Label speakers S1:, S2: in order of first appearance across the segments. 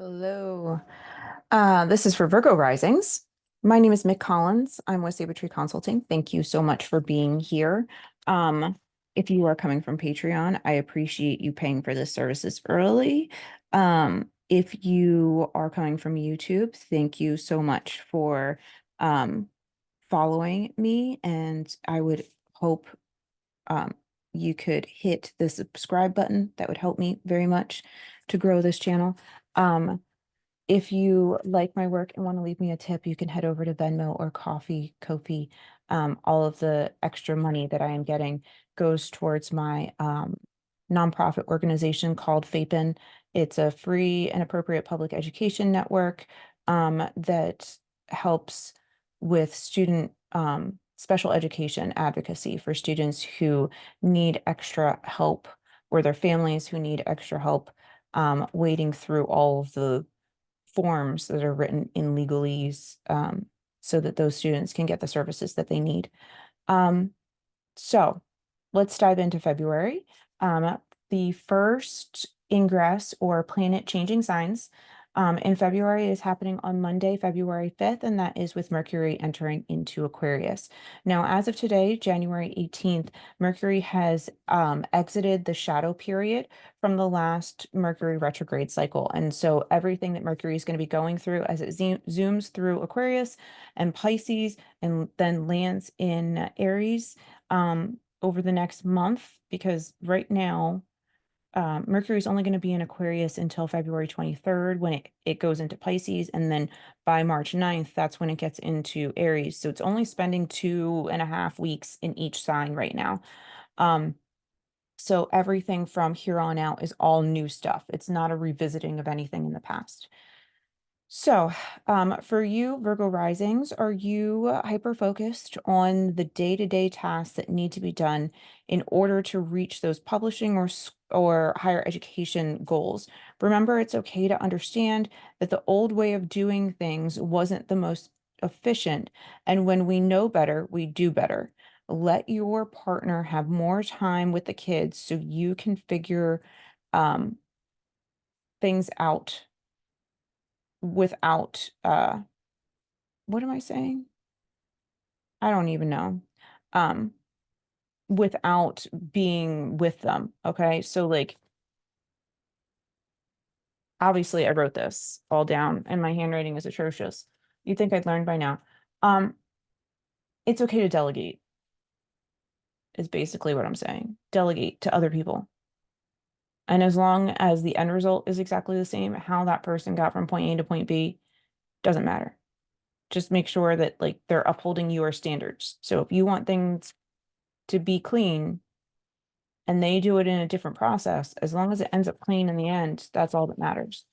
S1: Hello. This is for Virgo Risings. My name is Mick Collins. I'm with Saber Tree Consulting. Thank you so much for being here. Um, if you are coming from Patreon, I appreciate you paying for this services early. If you are coming from YouTube, thank you so much for um, following me, and I would hope um, you could hit the subscribe button. That would help me very much to grow this channel. Um, if you like my work and want to leave me a tip, you can head over to Venmo or Kofi. All of the extra money that I am getting goes towards my nonprofit organization called FAPEN. It's a free and appropriate public education network that helps with student special education advocacy for students who need extra help or their families who need extra help wading through all of the forms that are written in legalese so that those students can get the services that they need. Um, so let's dive into February. The first ingress or planet changing signs in February is happening on Monday, February 5th, and that is with Mercury entering into Aquarius. Now, as of today, January 18th, Mercury has exited the shadow period from the last Mercury retrograde cycle. And so everything that Mercury is going to be going through as it zooms through Aquarius and Pisces and then lands in Aries over the next month, because right now Mercury is only going to be in Aquarius until February 23rd when it goes into Pisces. And then by March 9th, that's when it gets into Aries. So it's only spending 2.5 weeks in each sign right now. Um, so everything from here on out is all new stuff. It's not a revisiting of anything in the past. So, for you, Virgo risings, are you hyper focused on the day-to-day tasks that need to be done in order to reach those publishing or higher education goals? Remember, it's okay to understand that the old way of doing things wasn't the most efficient, and when we know better, we do better. Let your partner have more time with the kids so you can figure um, things out without what am I saying? I don't even know. Um, without being with them. Okay. So like obviously I wrote this all down and my handwriting is atrocious. You'd think I'd learned by now. Um, it's okay to delegate, is basically what I'm saying. Delegate to other people. And as long as the end result is exactly the same, how that person got from point A to point B doesn't matter. Just make sure that like they're upholding your standards. So if you want things to be clean, and they do it in a different process, as long as it ends up clean in the end, that's all that matters.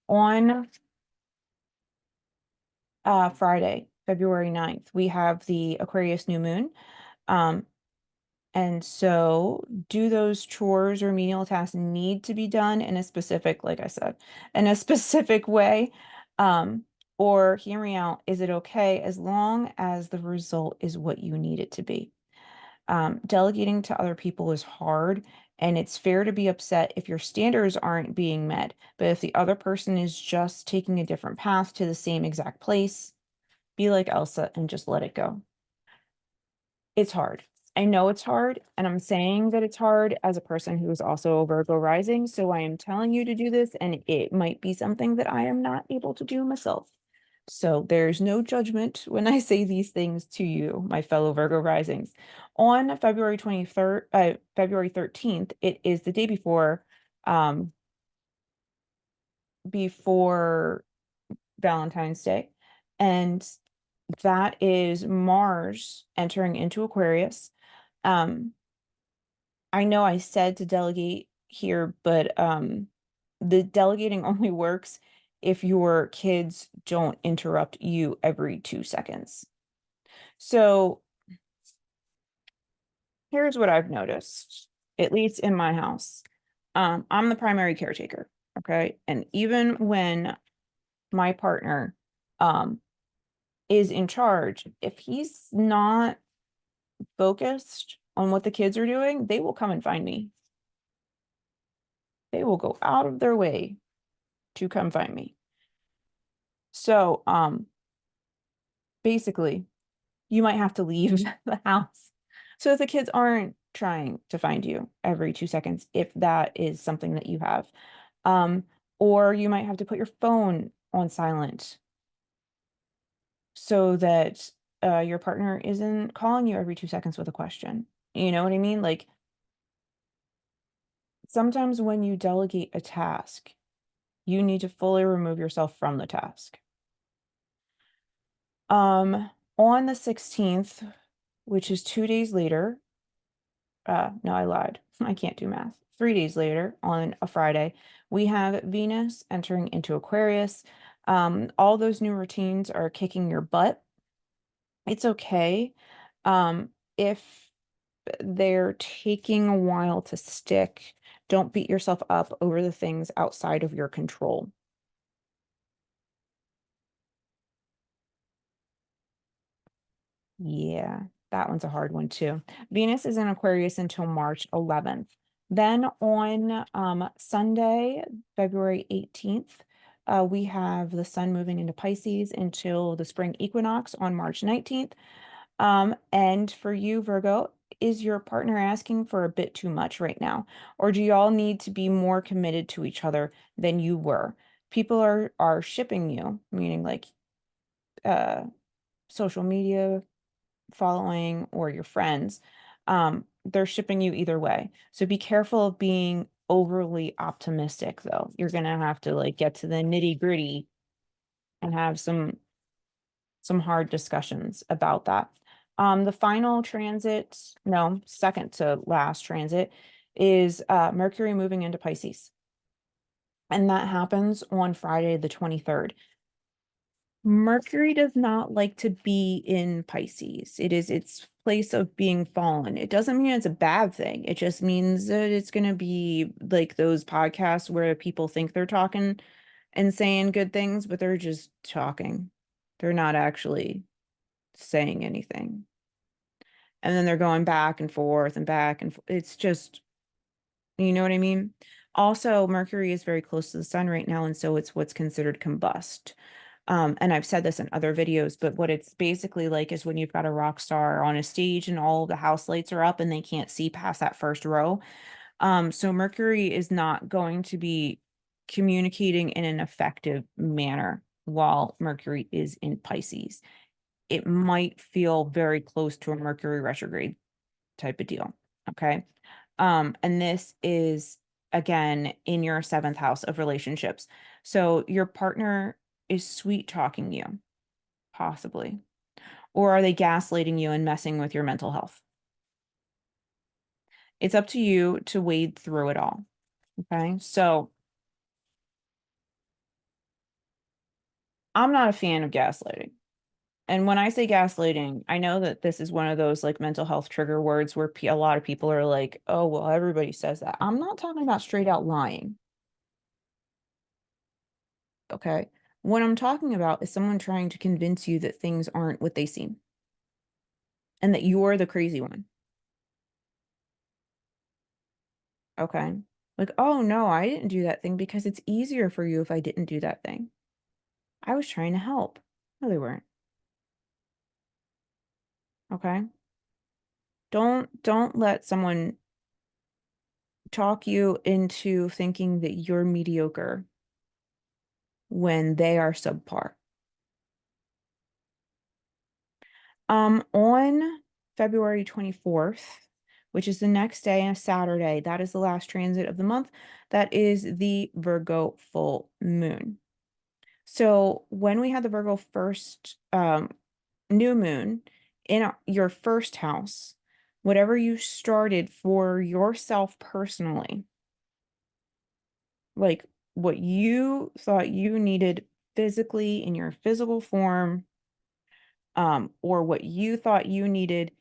S1: On Friday, February 9th, we have the Aquarius new moon. Um, and so do those chores or menial tasks need to be done in a specific, like I said, in a specific way? Um, or hear me out, is it okay as long as the result is what you need it to be? Delegating to other people is hard, and it's fair to be upset if your standards aren't being met. But if the other person is just taking a different path to the same exact place, be like Elsa and just let it go. It's hard. I know it's hard, and I'm saying that it's hard as a person who is also a Virgo rising. So I am telling you to do this, and it might be something that I am not able to do myself. So there's no judgment when I say these things to you, my fellow Virgo risings. On February 23rd, February 13th, it is the day um, before Valentine's Day. And that is Mars entering into Aquarius. Um, I know I said to delegate here, but the delegating only works if your kids don't interrupt you every 2 seconds. So here's what I've noticed, at least in my house. I'm the primary caretaker, okay? And even when my partner um is in charge, if he's not focused on what the kids are doing, they will come and find me. They will go out of their way to come find me. So, basically, you might have to leave the house. So if the kids aren't trying to find you every 2 seconds, if that is something that you have. Um, or you might have to put your phone on silent so that your partner isn't calling you every 2 seconds with a question. You know what I mean? Like sometimes when you delegate a task, you need to fully remove yourself from the task. On the 16th, which is 2 days later, no, I lied. I can't do math. 3 days later, on a Friday, we have Venus entering into Aquarius. All those new routines are kicking your butt. It's okay. If they're taking a while to stick, don't beat yourself up over the things outside of your control. Yeah, that one's a hard one too. Venus is in Aquarius until March 11th. Then on Sunday, February 18th, we have the sun moving into Pisces until the spring equinox on March 19th. And for you, Virgo, is your partner asking for a bit too much right now? Or do y'all need to be more committed to each other than you were? People are shipping you, meaning like uh social media following or your friends, they're shipping you either way. So be careful of being overly optimistic, though. You're gonna have to like get to the nitty-gritty and have some hard discussions about that. The final transit, no, second to last transit is Mercury moving into Pisces. And that happens on Friday, the 23rd. Mercury does not like to be in Pisces. It is its place of being fallen. It doesn't mean it's a bad thing. It just means that it's going to be like those podcasts where people think they're talking and saying good things, but they're just talking. They're not actually saying anything. And then they're going back and forth and back and it's just, you know what I mean? Also, Mercury is very close to the sun right now, and so it's what's considered combust. And I've said this in other videos, but what it's basically like is when you've got a rock star on a stage and all the house lights are up and they can't see past that first row. So Mercury is not going to be communicating in an effective manner while Mercury is in Pisces. It might feel very close to a Mercury retrograde type of deal. Okay. And this is again in your seventh house of relationships. So your partner is sweet talking you, possibly, or are they gaslighting you and messing with your mental health? It's up to you to wade through it all. Okay. So I'm not a fan of gaslighting. And when I say gaslighting, I know that this is one of those like mental health trigger words where a lot of people are like, oh, well, everybody says that. I'm not talking about straight out lying. Okay. What I'm talking about is someone trying to convince you that things aren't what they seem and that you're the crazy one. Okay. Like, oh no, I didn't do that thing because it's easier for you if I didn't do that thing. I was trying to help. No, they weren't. Okay. Don't let someone talk you into thinking that you're mediocre when they are subpar. On February 24th, which is the next day and a Saturday, that is the last transit of the month. That is the Virgo full moon. So when we had the Virgo first new moon in your first house, whatever you started for yourself personally, like what you thought you needed physically in your physical form, or what you thought you needed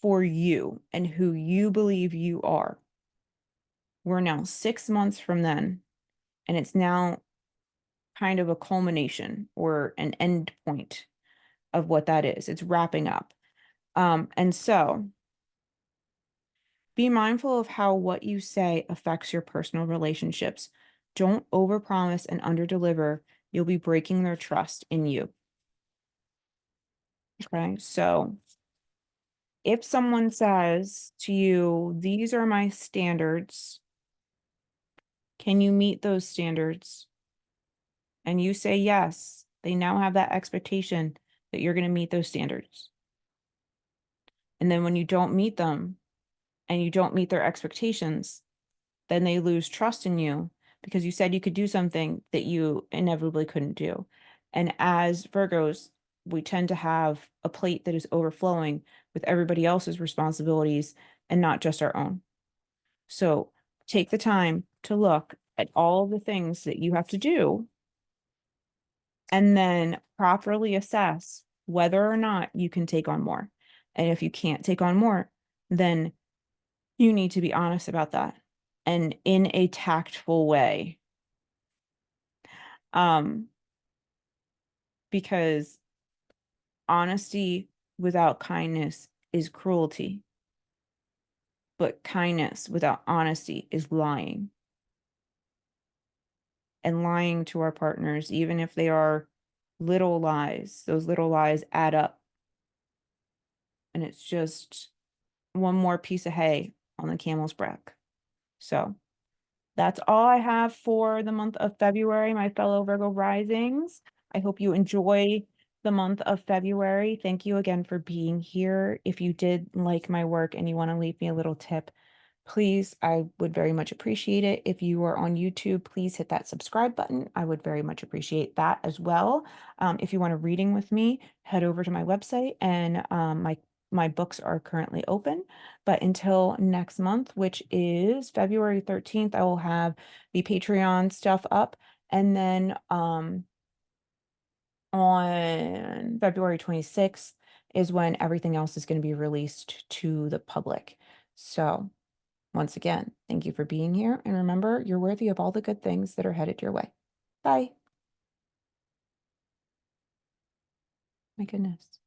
S1: for you and who you believe you are. We're now 6 months from then, and it's now kind of a culmination or an end point of what that is. It's wrapping up. And so be mindful of how what you say affects your personal relationships. Don't overpromise and underdeliver. You'll be breaking their trust in you. Okay, so if someone says to you, these are my standards, can you meet those standards? And you say yes, they now have that expectation that you're going to meet those standards. And then when you don't meet them and you don't meet their expectations, then they lose trust in you because you said you could do something that you inevitably couldn't do. And as Virgos, we tend to have a plate that is overflowing with everybody else's responsibilities and not just our own. So take the time to look at all the things that you have to do and then properly assess whether or not you can take on more. And if you can't take on more, then you need to be honest about that and in a tactful way. Um, because honesty without kindness is cruelty, but kindness without honesty is lying. And lying to our partners, even if they are little lies, those little lies add up. And it's just one more piece of hay on the camel's back. So that's all I have for the month of February, my fellow Virgo risings. I hope you enjoy the month of February. Thank you again for being here. If you did like my work and you want to leave me a little tip, please, I would very much appreciate it. If you are on YouTube, please hit that subscribe button. I would very much appreciate that as well. If you want a reading with me, head over to my website and my books are currently open. But until next month, which is February 13th, I will have the Patreon stuff up. And then on February 26th is when everything else is going to be released to the public. So once again, thank you for being here. And remember, you're worthy of all the good things that are headed your way. Bye. My goodness.